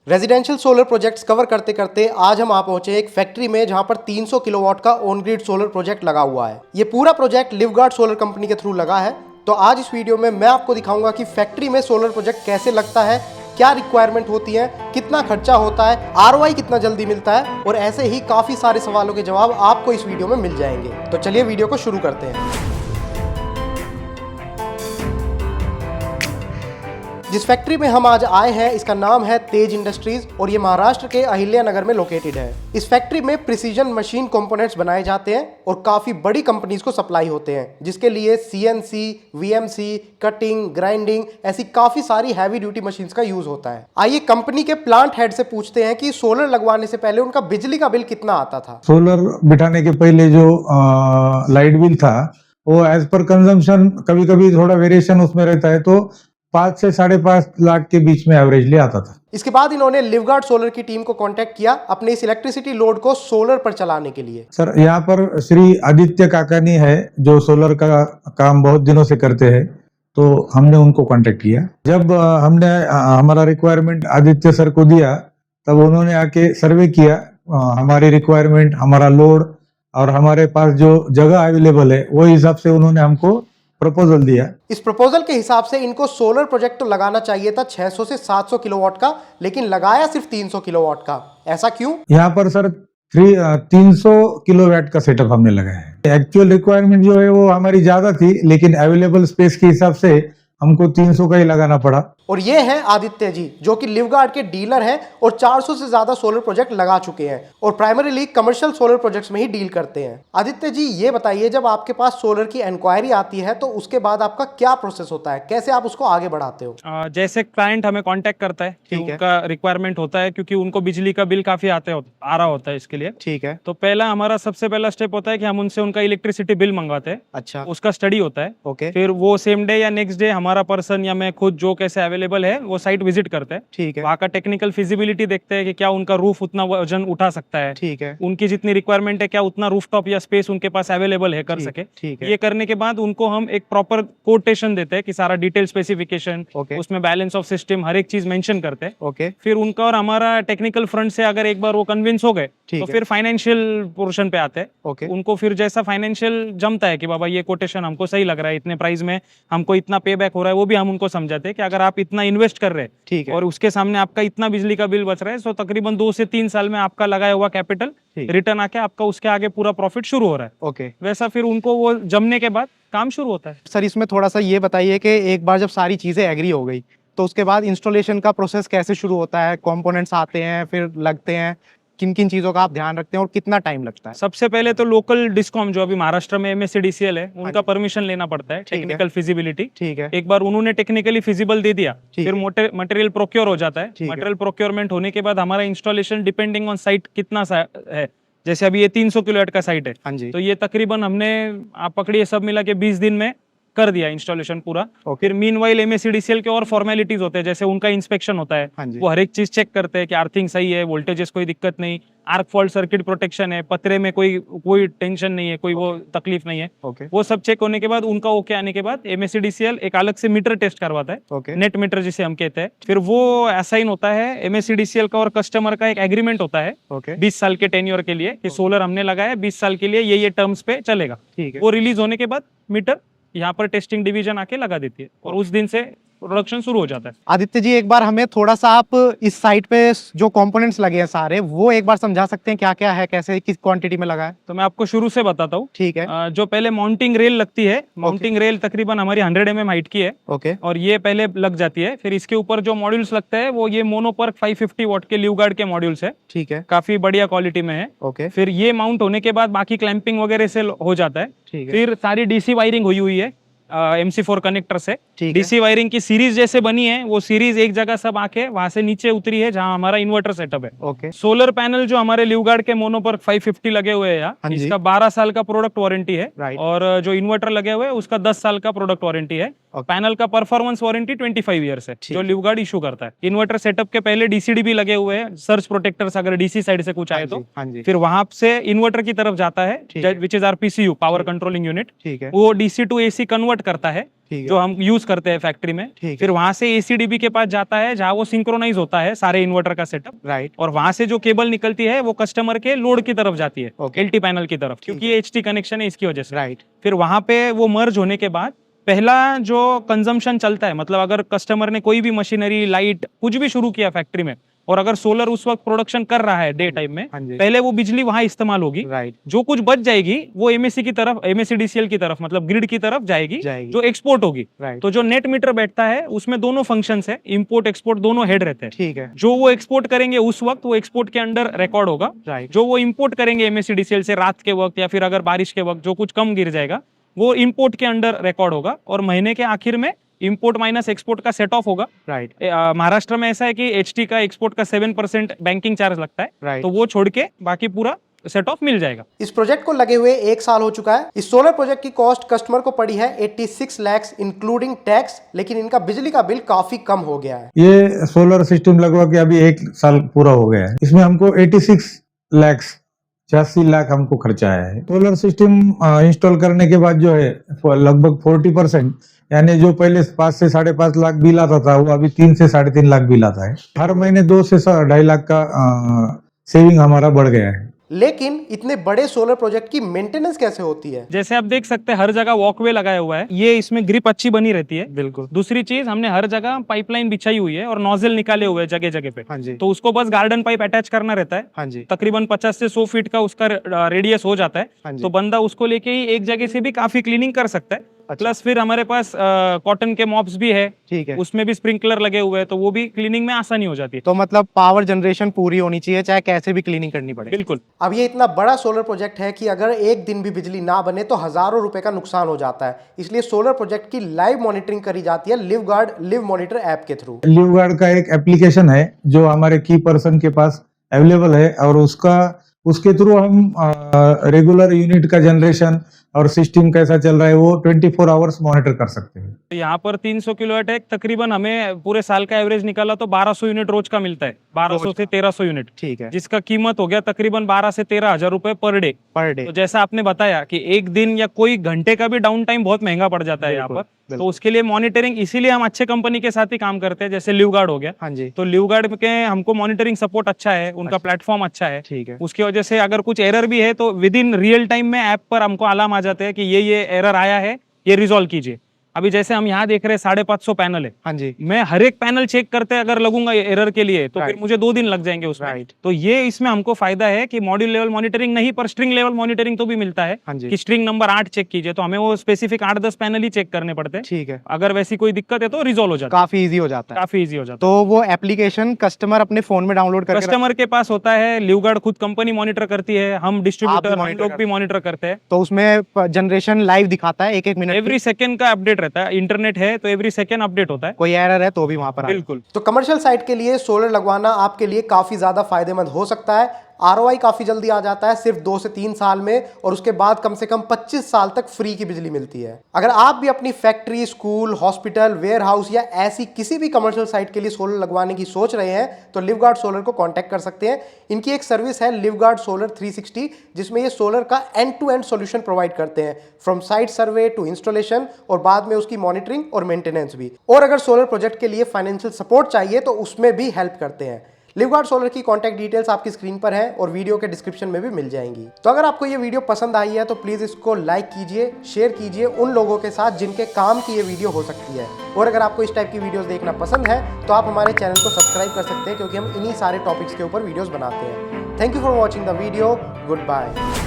Residential solar projects cover करते करते आज हम आ पहुंचे एक फैक्ट्री में जहां पर 300 किलोवाट का ऑन ग्रिड सोलर प्रोजेक्ट लगा हुआ है। ये पूरा प्रोजेक्ट लिवगार्ड सोलर कंपनी के थ्रू लगा है। तो आज इस वीडियो में मैं आपको दिखाऊंगा कि फैक्ट्री में सोलर प्रोजेक्ट कैसे लगता है, क्या रिक्वायरमेंट होती है, कितना खर्चा होता है, आरओआई कितना जल्दी मिलता है और ऐसे ही काफी सारे सवालों के जवाब आपको इस वीडियो में मिल जाएंगे। तो चलिए वीडियो को शुरू करते हैं। जिस फैक्ट्री में हम आज आए हैं इसका नाम है तेज इंडस्ट्रीज और ये महाराष्ट्र के अहिल्यानगर में लोकेटेड है। इस फैक्ट्री में प्रिसीजन मशीन कंपोनेंट्स बनाए जाते हैं और काफी बड़ी कंपनीज को सप्लाई होते हैं, जिसके लिए सीएनसी, वीएमसी, कटिंग, ग्राइंडिंग ऐसी काफी सारी हैवी ड्यूटी मशीन्स का यूज होता है। आइए कंपनी के प्लांट हेड से पूछते हैं कि सोलर लगवाने से पहले उनका बिजली का बिल कितना आता था। सोलर बिठाने के पहले जो लाइट बिल था वो एज पर कंजम्पशन कभी कभी थोड़ा वेरिएशन उसमें रहता है, तो 5 से 5.5 लाख के बीच में एवरेजली आता था। इसके बाद इन्होंने लिवगार्ड सोलर की टीम को कांटेक्ट किया अपने इस इलेक्ट्रिसिटी लोड को सोलर पर चलाने के लिए। सर, यहाँ पर श्री आदित्य काकानी है जो सोलर का काम बहुत दिनों से करते हैं, तो हमने उनको कांटेक्ट किया। जब हमने हमारा रिक्वायरमेंट आदित्य सर को दिया तब उन्होंने आके सर्वे किया, हमारी रिक्वायरमेंट, हमारा लोड और हमारे पास जो जगह अवेलेबल है वो हिसाब से उन्होंने हमको प्रपोजल दिया। इस प्रपोजल के हिसाब से इनको सोलर प्रोजेक्ट तो लगाना चाहिए था 600 से 700 किलोवाट का, लेकिन लगाया सिर्फ 300 किलोवाट का। ऐसा क्यों? यहाँ पर सर 300 किलोवाट का सेटअप हमने लगाया है। एक्चुअल रिक्वायरमेंट जो है वो हमारी ज्यादा थी, लेकिन अवेलेबल स्पेस के हिसाब से हमको 300 का ही लगाना पड़ा। और ये है आदित्य जी जो कि लिवगार्ड के डीलर हैं और 400 से ज्यादा सोलर प्रोजेक्ट लगा चुके हैं और प्राइमरीली कमर्शियल सोलर प्रोजेक्ट्स में ही डील करते हैं। आदित्य जी ये बताइए, जब आपके पास सोलर की इंक्वायरी आती है तो उसके बाद आपका क्या प्रोसेस होता है, कैसे आप उसको आगे बढ़ाते हो? जैसे क्लाइंट हमें कांटेक्ट करता है कि उनका रिक्वायरमेंट होता है, क्योंकि उनको बिजली का बिल काफी आ रहा होता है इसके लिए। ठीक है। तो पहला हमारा सबसे पहला स्टेप होता है कि हम उनसे उनका इलेक्ट्रिसिटी बिल मंगवाते हैं। अच्छा। उसका स्टडी होता है। ओके। फिर वो सेम डे या नेक्स्ट डे हमारा पर्सन या मैं खुद जो कैसे अवेलेबल है वो साइट विजिट करते हैं। ठीक है। वहाँ का टेक्निकल फिजिबिलिटी देखते हैं कि क्या उनका रूफ उतना वजन उठा सकता है। ठीक है। उनकी जितनी रिक्वायरमेंट है क्या उतना रूफटॉप या स्पेस उनके पास अवेलेबल है कर सके। ठीक है। ये करने के बाद उनको हम एक प्रॉपर कोटेशन देते हैं कि सारा डिटेल स्पेसिफिकेशन, उसमें बैलेंस ऑफ सिस्टम हर एक चीज मेंशन करते हैं। ओके। फिर उनका और हमारा टेक्निकल फ्रंट से अगर एक बार वो कन्विंस हो गए तो फिर फाइनेंशियल पोर्शन पे आते हैं। ओके। उनको फिर जैसा फाइनेंशियल जमता है कि बाबा ये कोटेशन हमको सही लग रहा है, इतने प्राइस में हमको इतना पे बैक हो रहा है, वो भी हम उनको समझाते हैं कि अगर आप इतना इन्वेस्ट कर रहे हैं, ठीक है, और उसके सामने आपका इतना बिजली का बिल बच रहा है, तो तकरीबन 2 से 3 साल में आपका लगाया हुआ कैपिटल रिटर्न आके आपका उसके आगे पूरा प्रॉफिट शुरू हो रहा है। ओके। वैसा फिर उनको वो जमने के बाद काम शुरू होता है। सर इसमें थोड़ा सा ये बताइए कि एक बार जब सारी चीजें एग्री हो गई तो उसके बाद इंस्टॉलेशन का प्रोसेस कैसे शुरू होता है? कंपोनेंट्स आते हैं, फिर लगते हैं, किन किन चीजों का आप ध्यान रखते हैं और कितना टाइम लगता है? सबसे पहले तो लोकल डिस्कॉम जो अभी महाराष्ट्र में एमएससीडीसीएल है, उनका परमिशन लेना पड़ता है, टेक्निकल फिजिबिलिटी। ठीक है। एक बार उन्होंने टेक्निकली फिजिबल दे दिया, फिर मटेरियल प्रोक्योर हो जाता है। मटेरियल प्रोक्योरमेंट होने के बाद हमारा इंस्टॉलेशन डिपेंडिंग ऑन साइट कितना है, जैसे अभी ये 300 किलोवाट का साइट है, तो ये तकरीबन हमने आप पकड़िए सब मिला के 20 दिन में कर दिया इंस्टॉलेशन पूरा। फिर मीनवाइल एमएससीडीसीएल के और फॉर्मेलिटीज होते हैं, जैसे उनका इंस्पेक्शन होता है, वो हर एक चीज चेक करते हैं कि अर्थिंग सही है, वोल्टेजेस कोई दिक्कत नहीं, आर्क फॉल्ट सर्किट प्रोटेक्शन है, पतरे में कोई टेंशन नहीं है, कोई वो तकलीफ नहीं है। वो सब चेक होने के बाद उनका ओके आने के बाद एमएससीडीसीएल एक अलग से मीटर टेस्ट करवाता है, नेट मीटर जिसे हम कहते हैं। फिर वो असाइन होता है एमएससीडीसीएल का और कस्टमर का एक एग्रीमेंट होता है 20 साल के टेन्योर के लिए कि सोलर हमने लगाया 20 साल के लिए, ये टर्म्स पे चलेगा। वो रिलीज होने के बाद मीटर यहाँ पर टेस्टिंग डिवीजन आके लगा देती है और उस दिन से प्रोडक्शन शुरू हो जाता है। आदित्य जी एक बार हमें थोड़ा सा आप इस साइट पे जो कंपोनेंट्स लगे हैं सारे, वो एक बार समझा सकते हैं क्या क्या है, कैसे किस क्वांटिटी में लगा है? तो मैं आपको शुरू से बताता हूँ। ठीक है। जो पहले माउंटिंग रेल लगती है, माउंटिंग रेल तकरीबन हमारी 100 mm हाइट की है। ओके। और ये पहले लग जाती है। फिर इसके ऊपर जो मॉड्यूल्स लगते हैं वो ये मोनोपर्क 550 वॉट के लिवगार्ड के मॉड्यूल्स है। ठीक है। काफी बढ़िया क्वालिटी में है। ओके। फिर ये माउंट होने के बाद बाकी क्लैंपिंग वगैरह से हो जाता है। फिर सारी डीसी वायरिंग हुई है MC4 कनेक्टर से। डीसी वायरिंग की सीरीज जैसे बनी है, वो सीरीज एक जगह सब आके वहां से नीचे उतरी है जहां हमारा इन्वर्टर सेटअप है। ओके। सोलर पैनल जो हमारे लिवगार्ड के मोनोपर्क 550 लगे हुए हैं, इसका 12 साल का प्रोडक्ट वारंटी है। और जो इन्वर्टर लगे हुए हैं उसका 10 साल का प्रोडक्ट वारंटी है। पैनल का परफॉर्मेंस वारंटी 25 ईयर्स है जो लिवगार्ड इशू करता है। इन्वर्टर सेटअप के पहले डीसीडी भी लगे हुए हैं, सर्ज प्रोटेक्टर्स अगर डीसी साइड से कुछ आए तो। फिर वहां से इन्वर्टर की तरफ जाता है, which is our PCU, power controlling unit. वो DC to AC convert convert करता है जो हम यूज करते हैं फैक्ट्री में, फिर वहां से एसीडीबी के पास जाता है जहां वो सिंक्रोनाइज होता है सारे इन्वर्टर का सेटअप, राइट। और वहां से जो केबल निकलती है वो कस्टमर के लोड की तरफ जाती है, एलटी पैनल की तरफ, क्योंकि ये एचटी कनेक्शन है इसकी वजह से, राइट। फिर वहां पे वो मर्ज होने के बाद पहला जो कंजम्पशन चलता है, मतलब अगर कस्टमर ने कोई भी मशीनरी, लाइट, कुछ भी शुरू किया फैक्ट्री में, और अगर सोलर उस वक्त प्रोडक्शन कर रहा है डे टाइम में, पहले वो बिजली वहां इस्तेमाल होगी, जो कुछ बच जाएगी वो एमएससी की तरफ, एमएससीडीसीएल की तरफ, मतलब ग्रिड की तरफ जाएगी, जो एक्सपोर्ट होगी। तो जो नेट मीटर बैठता है उसमें दोनों फंक्शंस है, इंपोर्ट एक्सपोर्ट दोनों हेड रहते हैं, ठीक है। जो वो एक्सपोर्ट करेंगे उस वक्त वो एक्सपोर्ट के अंडर रिकॉर्ड होगा, जो वो इंपोर्ट करेंगे एमएससीडीसीएल से रात के वक्त या फिर अगर बारिश के वक्त जो कुछ कम गिर जाएगा वो इंपोर्ट के अंडर रिकॉर्ड होगा, और महीने के आखिर में इंपोर्ट माइनस एक्सपोर्ट का सेट ऑफ होगा, राइट। महाराष्ट्र में ऐसा है कि एचटी का एक्सपोर्ट का 7% बैंकिंग चार्ज लगता है, राइट। तो वो छोड़ के बाकी पूरा सेट ऑफ मिल जाएगा। इस प्रोजेक्ट को लगे हुए 1 साल हो चुका है। इस सोलर प्रोजेक्ट की कॉस्ट कस्टमर को पड़ी है 86 लाख इंक्लूडिंग टैक्स, लेकिन इनका बिजली का बिल काफी कम हो गया है। ये सोलर सिस्टम लगवा के अभी 1 साल पूरा हो गया है। इसमें हमको 86 लाख 86 लाख हमको खर्चा आया है। सोलर सिस्टम इंस्टॉल करने के बाद जो है लगभग 40%, यानी जो पहले 5 से 5.5 लाख बिल आता था वो अभी 3 से 3.5 लाख बिल आता है। हर महीने 2 से 2.5 लाख का सेविंग हमारा बढ़ गया है। लेकिन इतने बड़े सोलर प्रोजेक्ट की मेंटेनेंस कैसे होती है? जैसे आप देख सकते हैं हर जगह वॉकवे लगाया हुआ है, ये इसमें ग्रिप अच्छी बनी रहती है, बिल्कुल। दूसरी चीज, हमने हर जगह पाइपलाइन बिछाई हुई है और नोजल निकाले हुए हैं जगह जगह पे, हाँ जी। तो उसको बस गार्डन पाइप अटैच करना रहता है, हाँ जी। तकरीबन 50 से 100 फीट का उसका रेडियस हो जाता है, हाँ जी। तो बंदा उसको लेके ही एक जगह से भी काफी क्लीनिंग कर सकता है। प्लस फिर हमारे पास कॉटन के मॉप्स भी है, ठीक है, उसमें भी स्प्रिंकलर लगे हुए हैं, तो वो भी क्लीनिंग में आसानी हो जाती है। तो मतलब पावर जनरेशन पूरी होनी चाहिए, चाहे कैसे भी क्लीनिंग करनी पड़े। बिल्कुल। अब ये इतना बड़ा सोलर प्रोजेक्ट है कि अगर एक दिन भी बिजली ना बने तो हजारों रुपए का नुकसान हो जाता है, इसलिए सोलर प्रोजेक्ट की लाइव मॉनिटरिंग करी जाती है लिवगार्ड लिव मॉनिटर ऐप के थ्रू। लिवगार्ड का एक एप्लीकेशन है जो हमारे की पर्सन के पास अवेलेबल है, और उसके थ्रू हम रेगुलर यूनिट का जनरेशन और सिस्टम कैसा चल रहा है वो 24 आवर्स मॉनिटर कर सकते हैं। यहाँ पर 300 किलोवाट है, तकरीबन हमें पूरे साल का एवरेज निकाला तो 1200 यूनिट रोज का मिलता है, 1200 से 1300 यूनिट, ठीक है, जिसका कीमत हो गया तकरीबन 12 से 13 हजार रुपए पर डे। तो जैसा आपने बताया कि एक दिन या कोई घंटे का भी डाउन टाइम बहुत महंगा पड़ जाता है यहाँ पर, तो उसके लिए मॉनिटरिंग, इसीलिए हम अच्छे कंपनी के साथ ही काम करते हैं, जैसे लिवगार्ड हो गया, हाँ जी। तो लिवगार्ड के हमको मॉनिटरिंग सपोर्ट अच्छा है, उनका प्लेटफॉर्म अच्छा है, ठीक है। उसकी वजह से अगर कुछ एरर भी है तो विद इन रियल टाइम में ऐप पर हमको अलार्म आ जाते हैं कि ये एरर आया है, ये रिजॉल्व कीजिए। अभी जैसे हम यहाँ देख रहे हैं 550 पैनल है, हाँ जी। मैं हर एक पैनल चेक करते अगर लगूंगा एरर के लिए तो फिर मुझे 2 दिन लग जाएंगे उसमें, तो ये इसमें हमको फायदा है कि मॉड्यूल लेवल मॉनिटरिंग नहीं पर स्ट्रिंग लेवल मॉनिटरिंग तो भी मिलता है, हाँ जी। कि स्ट्रिंग नंबर 8 चेक कीजिए, तो हमें वो स्पेसिफिक 8-10 पैनल ही चेक करने पड़ते हैं, ठीक है। अगर वैसी कोई दिक्कत है तो रिजॉल्व हो जाता है, काफी ईजी हो जाता है, काफी ईजी हो जाता है। तो वो एप्लीकेशन कस्टमर अपने फोन में डाउनलोड करके कस्टमर के पास होता है, लिवगार्ड खुद कंपनी मॉनिटर करती है, हम डिस्ट्रीब्यूटर हम लोग भी मॉनिटर करते हैं, तो उसमें जनरेशन लाइव दिखाता है, 1-1 मिनट, एवरी सेकंड का अपडेट रहता है, इंटरनेट है तो एवरी सेकंड अपडेट होता है, कोई एरर है तो भी वहां पर बिल्कुल। तो कमर्शियल साइट के लिए सोलर लगवाना आपके लिए काफी ज्यादा फायदेमंद हो सकता है। ROI काफी जल्दी आ जाता है, सिर्फ 2 से 3 साल में, और उसके बाद कम से कम 25 साल तक फ्री की बिजली मिलती है। अगर आप भी अपनी factory, school, hospital, warehouse या ऐसी किसी भी कमर्शियल साइट के लिए सोलर लगवाने की सोच रहे हैं तो लिवगार्ड सोलर को कांटेक्ट कर सकते हैं। इनकी एक सर्विस है लिवगार्ड सोलर 360, जिसमें ये सोलर का end to end solution provide करते हैं, from site survey to installation और बाद में उसकी मॉनिटरिंग और मेंटेनेंस भी। और अगर सोलर प्रोजेक्ट के लिए फाइनेंशियल सपोर्ट चाहिए तो उसमें भी हेल्प करते हैं। लिवगार्ड सोलर की कॉन्टैक्ट डिटेल्स आपकी स्क्रीन पर है और वीडियो के डिस्क्रिप्शन में भी मिल जाएंगी। तो अगर आपको ये वीडियो पसंद आई है तो प्लीज़ इसको लाइक कीजिए, शेयर कीजिए उन लोगों के साथ जिनके काम की ये वीडियो हो सकती है। और अगर आपको इस टाइप की वीडियोस देखना पसंद है तो आप हमारे चैनल को सब्सक्राइब कर सकते हैं, क्योंकि हम इन्हीं सारे टॉपिक्स के ऊपर वीडियोस बनाते हैं। Thank you for watching the video. Good bye.